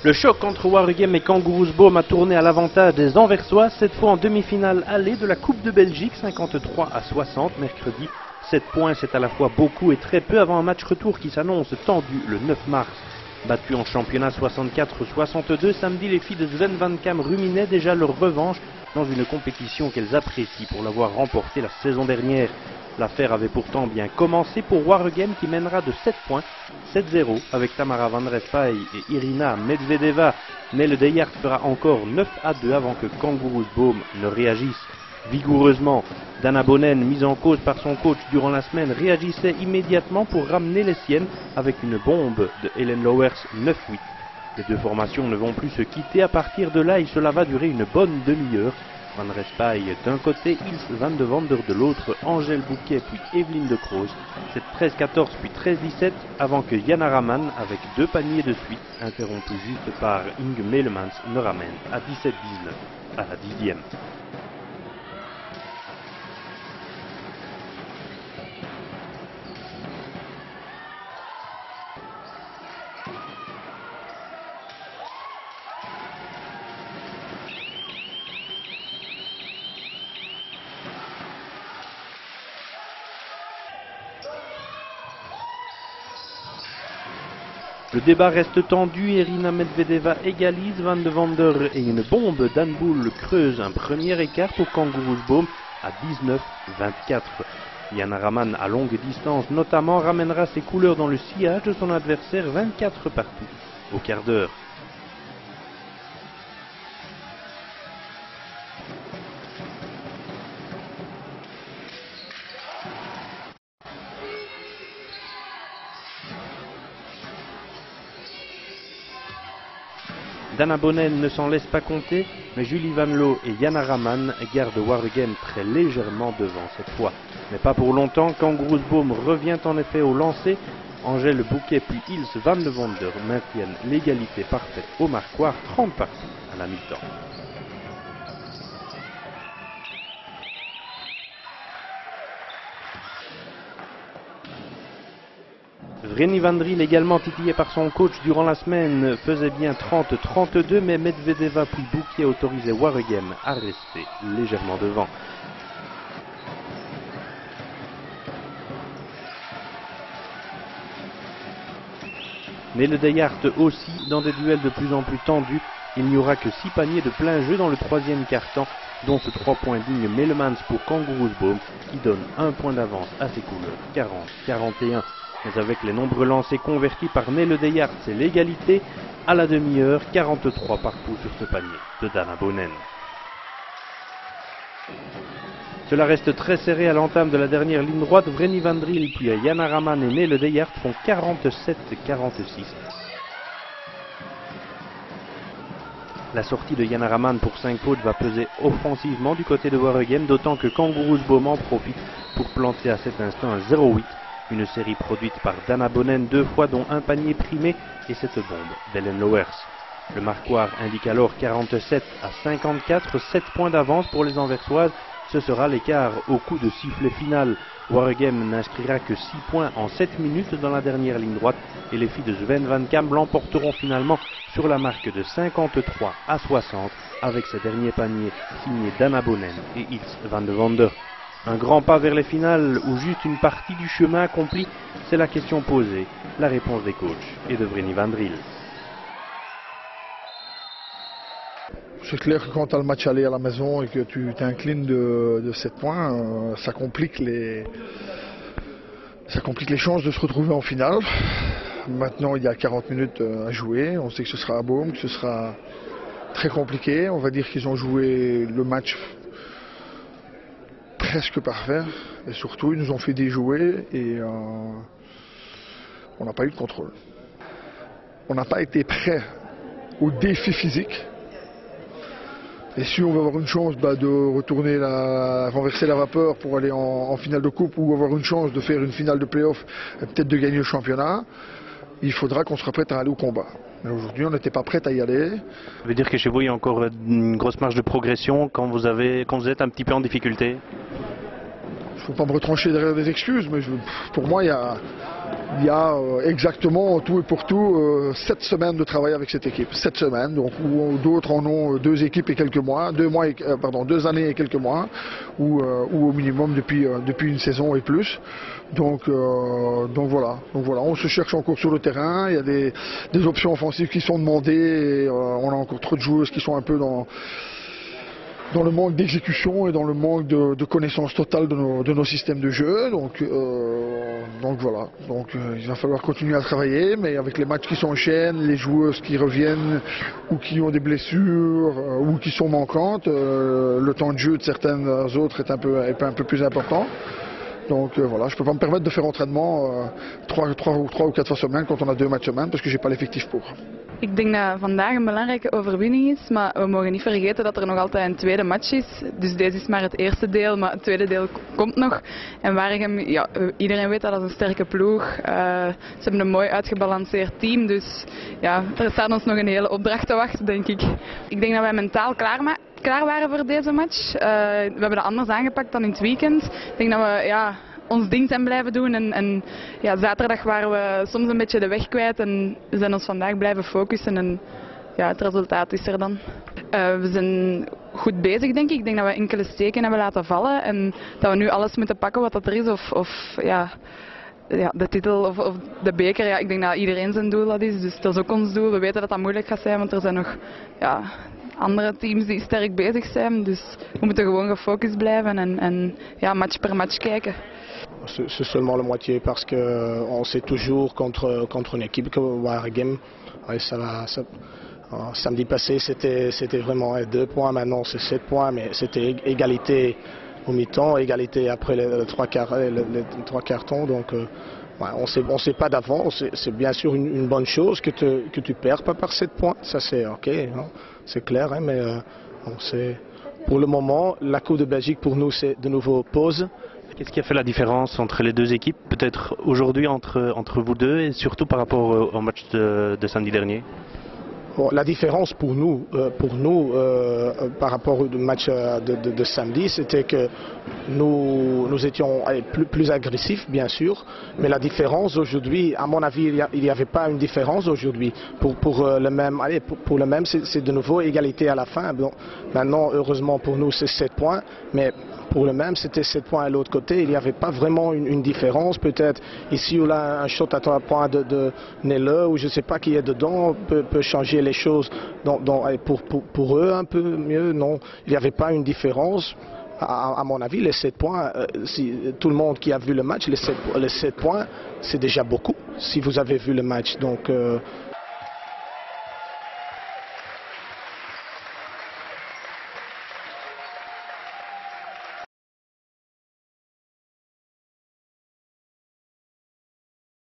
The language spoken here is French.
Le choc entre Waregem et Kangaroosboom a tourné à l'avantage des Anversois, cette fois en demi-finale allée de la Coupe de Belgique, 53 à 60 mercredi. 7 points, c'est à la fois beaucoup et très peu avant un match retour qui s'annonce tendu le 9 mars. Battues en championnat 64-62, samedi, les filles de Sven Van Kam ruminaient déjà leur revanche dans une compétition qu'elles apprécient pour l'avoir remportée la saison dernière. L'affaire avait pourtant bien commencé pour Waregem qui mènera de 7 points, 7-0 avec Tamara Van Respail et Irina Medvedeva. Mais le Deyart fera encore 9-2 avant que Kangaroosboom ne réagisse vigoureusement. Dana Bonen, mise en cause par son coach durant la semaine, réagissait immédiatement pour ramener les siennes avec une bombe de Helen Lowers 9-8. Les deux formations ne vont plus se quitter. À partir de là, cela va durer une bonne demi-heure. Van Respail d'un côté, Ilse Van de Wander de l'autre, Angèle Bouquet puis Evelyne de Kroos. C'est 13-14 puis 13-17 avant que Jana Raman, avec 2 paniers de suite, interrompu juste par Inge Melemans, ne ramène à 17-19 à la 10e. Le débat reste tendu, Irina Medvedeva égalise Van de Wander et une bombe d'Anboul creuse un premier écart pour Kangaroosboom à 19-24. Jana Raman à longue distance notamment ramènera ses couleurs dans le sillage de son adversaire 24 partout au quart d'heure. Dana Bonen ne s'en laisse pas compter, mais Julie Van Loo et Jana Raman gardent Waregem très légèrement devant cette fois. Mais pas pour longtemps, Kangaroosboom revient en effet au lancer. Angèle Bouquet puis Ilse Van de Wander maintiennent l'égalité parfaite au marquoir, 30 partout à la mi-temps. Vreni Vandril, également titillé par son coach durant la semaine, faisait bien 30-32, mais Medvedeva puis Bouquet autorisaient Waregem à rester légèrement devant. Mais le Deyart aussi, dans des duels de plus en plus tendus, il n'y aura que 6 paniers de plein jeu dans le 3e quart-temps, dont ce 3 points digne Melemans pour Kangaroosboom, qui donne 1 point d'avance à ses couleurs, 40-41. Mais avec les nombreux lancers convertis par Nele Deyart, c'est l'égalité à la demi-heure, 43 partout sur ce panier de Dana Bonen. Cela reste très serré à l'entame de la dernière ligne droite. Vreni Vandril puis Jana Raman et Nele Deyart font 47-46. La sortie de Jana Raman pour 5 fautes va peser offensivement du côté de Waregem, d'autant que Kangaroosboom en profite pour planter à cet instant un 0-8. Une série produite par Dana Bonen 2 fois, dont un panier primé et cette bombe d'Helen Lowers. Le marquoir indique alors 47-54, 7 points d'avance pour les Anversoises. Ce sera l'écart au coup de sifflet final. Waregem n'inscrira que 6 points en 7 minutes dans la dernière ligne droite et les filles de Sven Van Kam l'emporteront finalement sur la marque de 53-60 avec ce dernier panier signé Dana Bonen et Ilse Van de Wander. Un grand pas vers les finales ou juste une partie du chemin accompli, c'est la question posée. La réponse des coachs et de Vreni Vandril. C'est clair que quand tu as le match aller à la maison et que tu t'inclines de 7 points, ça complique les chances de se retrouver en finale. Maintenant, il y a 40 minutes à jouer. On sait que ce sera à Boom, que ce sera très compliqué. On va dire qu'ils ont joué le match presque parfait. Et surtout, ils nous ont fait déjouer et on n'a pas eu de contrôle. On n'a pas été prêt au défi physique. Et si on veut avoir une chance de retourner renverser la vapeur pour aller en finale de coupe ou avoir une chance de faire une finale de play-off et peut-être de gagner le championnat, il faudra qu'on soit prêt à aller au combat. Mais aujourd'hui, on n'était pas prêt à y aller. Ça veut dire que chez vous, il y a encore une grosse marge de progression quand vous êtes un petit peu en difficulté? Il ne faut pas me retrancher derrière des excuses, mais pour moi, il Il y a exactement tout et pour tout 7 semaines de travail avec cette équipe. 7 semaines, donc où d'autres en ont 2 équipes et quelques mois, 2 années et quelques mois, ou au minimum depuis une saison et plus. Donc voilà, on se cherche encore sur le terrain. Il y a des options offensives qui sont demandées. Et, on a encore trop de joueuses qui sont un peu dans le manque d'exécution et dans le manque de connaissance totale de nos systèmes de jeu. Donc voilà. Il va falloir continuer à travailler, mais avec les matchs qui s'enchaînent, les joueuses qui reviennent ou qui ont des blessures ou qui sont manquantes, le temps de jeu de certaines autres est un peu plus important. Donc voilà, je ne peux pas me permettre de faire entraînement 3 ou 4 fois semaine quand on a 2 matchs semaine parce que j'ai pas l'effectif pour. Ik denk dat vandaag een belangrijke overwinning is, maar we mogen niet vergeten dat er nog altijd een tweede match is. Dus deze is maar het eerste deel, maar het tweede deel komt nog. En Waregem, ja, iedereen weet dat is een sterke ploeg. Ze hebben een mooi uitgebalanceerd team, dus ja, er staat ons nog een hele opdracht te wachten, denk ik. Ik denk dat wij mentaal klaar waren voor deze match. We hebben dat anders aangepakt dan in het weekend. Ik denk dat we ons ding zijn blijven doen en ja, zaterdag waren we soms een beetje de weg kwijt en we zijn ons vandaag blijven focussen en ja, het resultaat is er dan. We zijn goed bezig, denk ik. Ik denk dat we enkele steken hebben laten vallen en dat we nu alles moeten pakken wat dat er is of de titel of de beker. Ja, ik denk dat iedereen zijn doel dat is, dus dat is ook ons doel. We weten dat dat moeilijk gaat zijn, want er zijn nog andere teams die sterk bezig zijn, dus we moeten gewoon gefocust blijven en match per match kijken. C'est seulement la moitié parce qu'on sait toujours contre une équipe comme Waregem. Ouais, samedi passé c'était vraiment 2 points, maintenant c'est 7 points, mais c'était égalité au mi-temps, égalité après les 3 quarts temps. Donc on sait pas d'avance, c'est bien sûr une bonne chose que tu perds pas par 7 points, ça c'est ok, c'est clair, hein, mais pour le moment la Coupe de Belgique pour nous c'est de nouveau pause. Qu'est-ce qui a fait la différence entre les 2 équipes, peut-être aujourd'hui entre vous deux et surtout par rapport au match de samedi dernier? Bon, la différence pour nous par rapport au match de samedi, c'était que nous étions plus agressifs, bien sûr, mais la différence aujourd'hui, à mon avis, il n'y avait pas une différence aujourd'hui. Pour le même, c'est de nouveau égalité à la fin. Bon, maintenant, heureusement pour nous, c'est 7 points, mais pour le même, c'était 7 points à l'autre côté. Il n'y avait pas vraiment une différence. Peut-être ici ou là, un shot à 3 points de Nelle ou je ne sais pas qui est dedans peut changer les choses pour eux un peu mieux. Non, il n'y avait pas une différence. À mon avis, les 7 points, si tout le monde qui a vu le match, les 7 points, c'est déjà beaucoup si vous avez vu le match. Donc